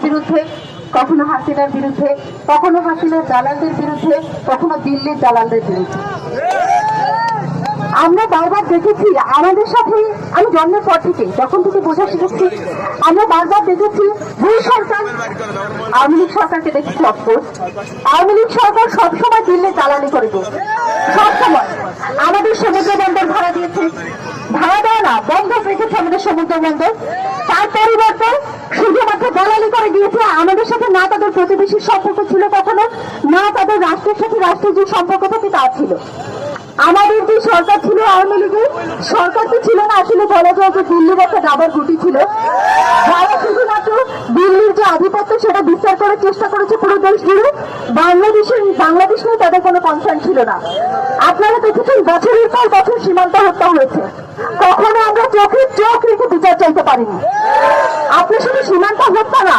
বিরুদ্ধে, কখনো হাসিনার বিরুদ্ধে, কখনো হাসিনার দালালদের বিরুদ্ধে, কখনো দিল্লির দালালদের বিরুদ্ধে। আমরা বারবার দেখেছি আমাদের সাথে, আমি জন্মের পর থেকে যখন থেকে বোঝা শিখেছি, আমরা বারবার দেখেছি দুই সরকার, আওয়ামী লীগ সরকারকে দেখেছি অফকোর্স, আওয়ামী লীগ সরকার সবসময় দিল্লি দালালি করে দিয়েছে। সবসময় আমাদের সমুদ্র বন্দর ভাড়া দিয়েছে, ভাড়া দেয় না, বন্ধ রেখেছে আমাদের সমুদ্র বন্দর। তার পরিবর্তে শুধুমাত্র দালালি করে দিয়েছে। আমাদের সাথে না তাদের প্রতিবেশীর সম্পর্ক ছিল কখনো, না তাদের রাষ্ট্রের সাথে রাষ্ট্রের যে সম্পর্ক থাকে তা ছিল। আমাদের যে সরকার ছিল আওয়ামী লীগের সরকার তো ছিল না, আসলে বলা যায় যে দিল্লির একটা দাবার গুটি ছিল, যারা শুধুমাত্র দিল্লির যে আধিপত্য সেটা বিস্তার করার চেষ্টা করেছে পুরো দেশ জুড়ে। বাংলাদেশ নিয়ে তাদের কোনো কনসার্ন ছিল না। আপনারা দেখেছেন বছরের পর বছর সীমান্ত হত্যা হয়েছে, কখনো আমরা চোখে চোখ রেখে বিচার চাইতে পারিনি। আপনি শুধু সীমান্ত হত্যা না,